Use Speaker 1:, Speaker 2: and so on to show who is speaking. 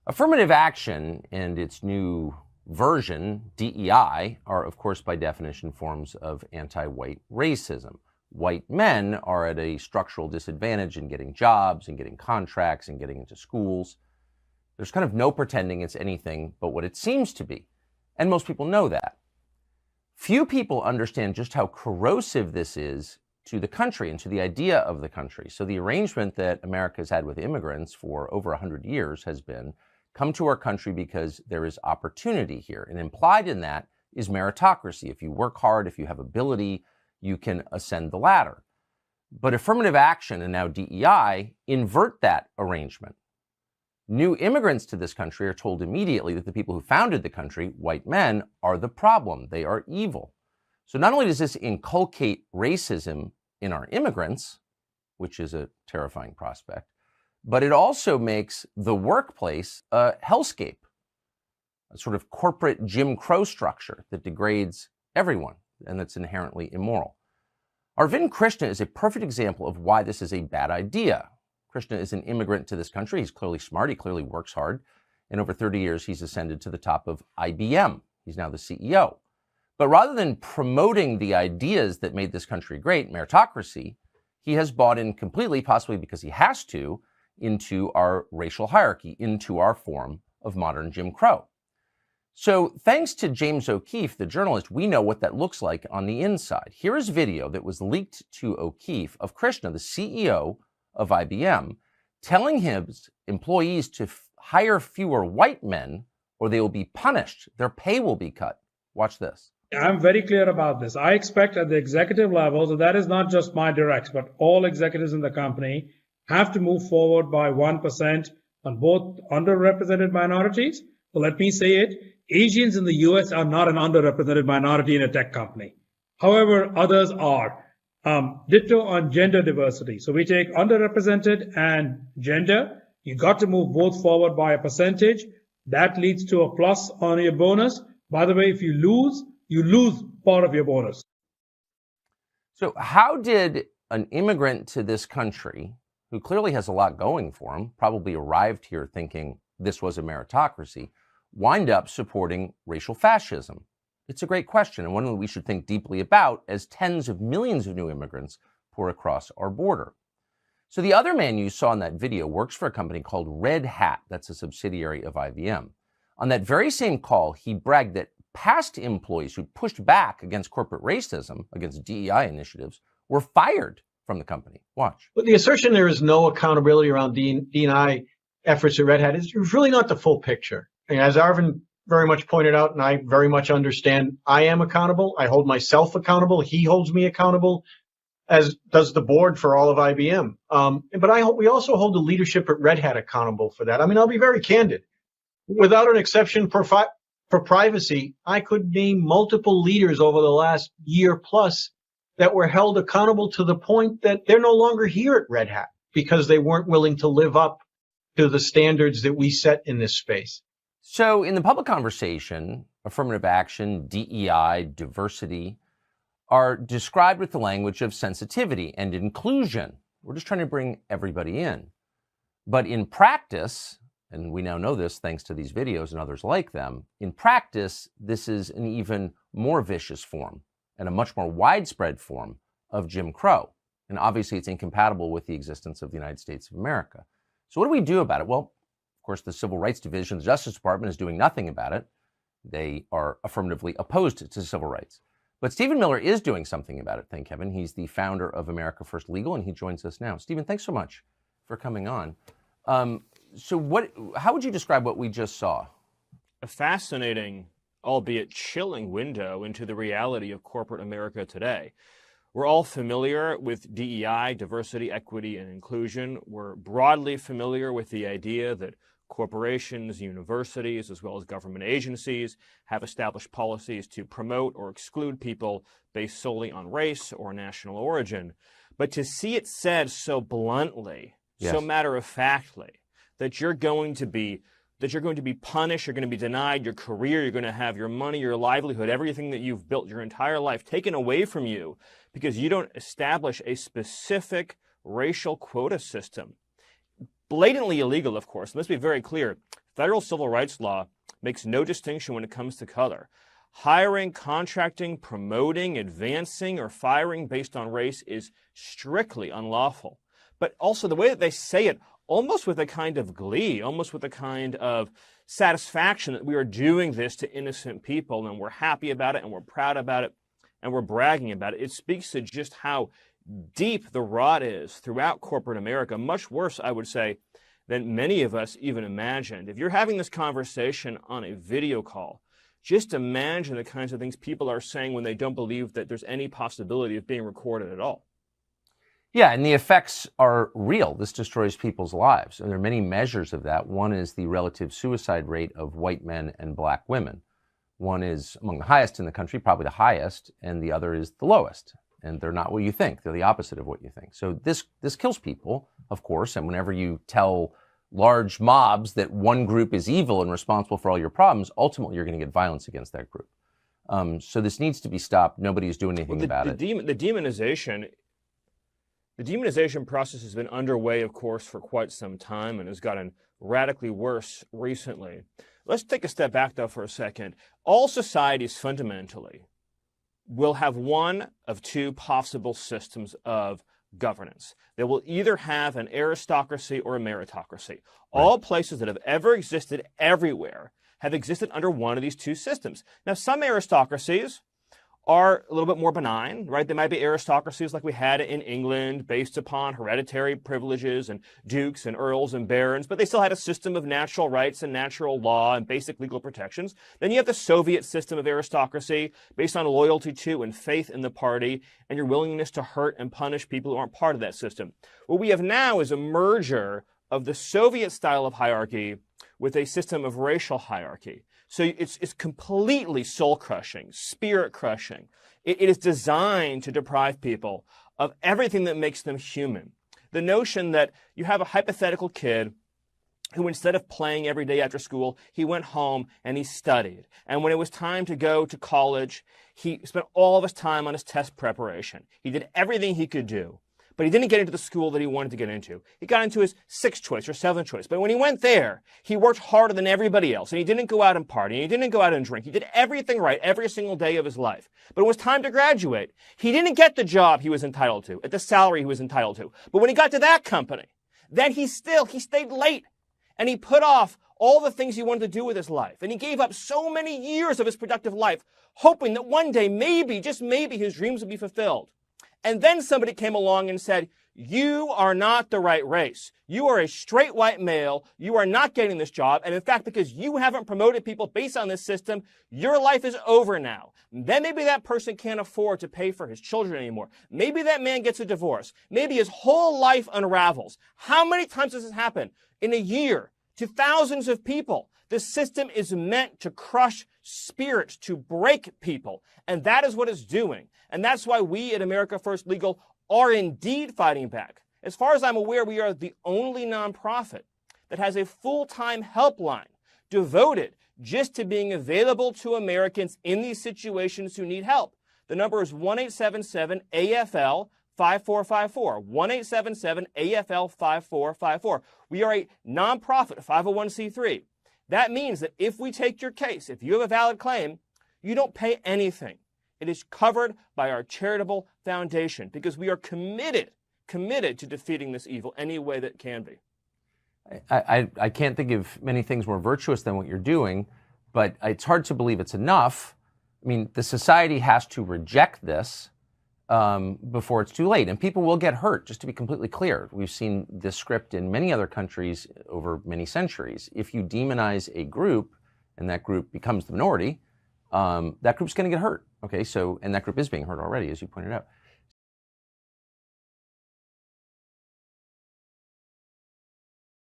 Speaker 1: Affirmative action and its new version, DEI, are, of course, by definition, forms of anti-white racism. White men are at a structural disadvantage in getting jobs and getting contracts and getting into schools. There's kind of no pretending it's anything but what it seems to be. And most people know that. Few people understand just how corrosive this is to the country and to the idea of the country. So the arrangement that America's had with immigrants for over 100 years has been, come to our country because there is opportunity here. And implied in that is meritocracy. If you work hard, if you have ability, you can ascend the ladder. But affirmative action and now DEI invert that arrangement. New immigrants to this country are told immediately that the people who founded the country, white men, are the problem. They are evil. So not only does this inculcate racism in our immigrants, which is a terrifying prospect, but it also makes the workplace a hellscape, a sort of corporate Jim Crow structure that degrades everyone and that's inherently immoral. Arvind Krishna is a perfect example of why this is a bad idea. Krishna is an immigrant to this country. He's clearly smart. He clearly works hard. In over 30 years, he's ascended to the top of IBM. He's now the CEO. But rather than promoting the ideas that made this country great, meritocracy, he has bought in completely, possibly because he has to, into our racial hierarchy, into our form of modern Jim Crow. So thanks to James O'Keefe, the journalist, we know what that looks like on the inside. Here is video that was leaked to O'Keefe of Krishna, the CEO of IBM, telling his employees to hire fewer white men or they will be punished. Their pay will be cut. Watch this.
Speaker 2: I'm very clear about this. I expect at the executive level, so that is not just my directs, but all executives in the company have to move forward by 1% on both underrepresented minorities. So let me say it. Asians in the US are not an underrepresented minority in a tech company. However, others are. Ditto on gender diversity. So we take underrepresented and gender. You got to move both forward by a percentage. That leads to a plus on your bonus. By the way, if you lose part of your bonus.
Speaker 1: So how did an immigrant to this country, who clearly has a lot going for him, probably arrived here thinking this was a meritocracy, wind up supporting racial fascism? It's a great question, and one that we should think deeply about as tens of millions of new immigrants pour across our border. So the other man you saw in that video works for a company called Red Hat. That's a subsidiary of IBM. On that very same call, he bragged that past employees who pushed back against corporate racism, against DEI initiatives, were fired from the company. Watch.
Speaker 3: But the assertion there is no accountability around DEI efforts at Red Hat is really not the full picture. And as Arvind very much pointed out, and I very much understand, I am accountable. I hold myself accountable. He holds me accountable, as does the board for all of IBM. But we also hold the leadership at Red Hat accountable for that. I mean, I'll be very candid. Without an exception for privacy, I could name multiple leaders over the last year plus that were held accountable to the point that they're no longer here at Red Hat because they weren't willing to live up to the standards that we set in this space.
Speaker 1: So in the public conversation, affirmative action, DEI, diversity are described with the language of sensitivity and inclusion. We're just trying to bring everybody in. But in practice, and we now know this thanks to these videos and others like them, in practice, this is an even more vicious form and a much more widespread form of Jim Crow. And obviously it's incompatible with the existence of the United States of America. So what do we do about it? Well, of course, the Civil Rights Division of the Justice Department is doing nothing about it. They are affirmatively opposed to civil rights. But Stephen Miller is doing something about it, thank heaven. He's the founder of America First Legal, and he joins us now. Stephen, thanks so much for coming on. How would you describe what we just saw?
Speaker 4: A fascinating, albeit chilling window into the reality of corporate America today. We're all familiar with DEI, diversity, equity, and inclusion. We're broadly familiar with the idea that corporations, universities, as well as government agencies have established policies to promote or exclude people based solely on race or national origin. But to see it said so bluntly,
Speaker 1: yes,
Speaker 4: so matter-of-factly, that you're going to be punished, you're going to be denied your career, you're going to have your money, your livelihood, everything that you've built your entire life taken away from you because you don't establish a specific racial quota system. Blatantly illegal, of course. Let's be very clear. Federal civil rights law makes no distinction when it comes to color. Hiring, contracting, promoting, advancing, or firing based on race is strictly unlawful. But also the way that they say it, almost with a kind of glee, almost with a kind of satisfaction that we are doing this to innocent people and we're happy about it and we're proud about it and we're bragging about it. It speaks to just how deep the rot is throughout corporate America, much worse, I would say, than many of us even imagined. If you're having this conversation on a video call, just imagine the kinds of things people are saying when they don't believe that there's any possibility of being recorded at all.
Speaker 1: Yeah, and the effects are real. This destroys people's lives. And there are many measures of that. One is the relative suicide rate of white men and black women. One is among the highest in the country, probably the highest, and the other is the lowest. And they're not what you think. They're the opposite of what you think. So this kills people, of course, and whenever you tell large mobs that one group is evil and responsible for all your problems, ultimately you're going to get violence against that group. So this needs to be stopped. Nobody's doing anything about it.
Speaker 4: The demonization process has been underway, of course, for quite some time and has gotten radically worse recently. Let's take a step back, though, for a second. All societies fundamentally will have one of two possible systems of governance. They will either have an aristocracy or a meritocracy. Right. All places that have ever existed everywhere have existed under one of these two systems. Now, some aristocracies are a little bit more benign, right? They might be aristocracies like we had in England based upon hereditary privileges and dukes and earls and barons, but they still had a system of natural rights and natural law and basic legal protections. Then you have the Soviet system of aristocracy based on loyalty to and faith in the party and your willingness to hurt and punish people who aren't part of that system. What we have now is a merger of the Soviet style of hierarchy with a system of racial hierarchy. So it's completely soul-crushing, spirit-crushing. It is designed to deprive people of everything that makes them human. The notion that you have a hypothetical kid who, instead of playing every day after school, he went home and he studied. And when it was time to go to college, he spent all of his time on his test preparation. He did everything he could do. But he didn't get into the school that he wanted to get into. He got into his sixth choice or seventh choice. But when he went there, he worked harder than everybody else. And he didn't go out and party. And he didn't go out and drink. He did everything right every single day of his life. But it was time to graduate. He didn't get the job he was entitled to, at the salary he was entitled to. But when he got to that company, then he stayed late. And he put off all the things he wanted to do with his life. And he gave up so many years of his productive life, hoping that one day, maybe, just maybe, his dreams would be fulfilled. And then somebody came along and said, you are not the right race. You are a straight white male. You are not getting this job. And in fact, because you haven't promoted people based on this system, your life is over now. Then maybe that person can't afford to pay for his children anymore. Maybe that man gets a divorce. Maybe his whole life unravels. How many times does this happen in a year to thousands of people? The system is meant to crush spirits, to break people. And that is what it's doing. And that's why we at America First Legal are indeed fighting back. As far as I'm aware, we are the only nonprofit that has a full-time helpline devoted just to being available to Americans in these situations who need help. The number is 1-877-AFL-5454, 1-877-AFL-5454. We are a nonprofit 501c3. That means that if we take your case, if you have a valid claim, you don't pay anything. It is covered by our charitable foundation because we are committed to defeating this evil any way that can be.
Speaker 1: I can't think of many things more virtuous than what you're doing, but it's hard to believe it's enough. I mean, the society has to reject this before it's too late. And people will get hurt, just to be completely clear. We've seen this script in many other countries over many centuries. If you demonize a group and that group becomes the minority, that group's going to get hurt. Okay, so, and that group is being hurt already, as you pointed out.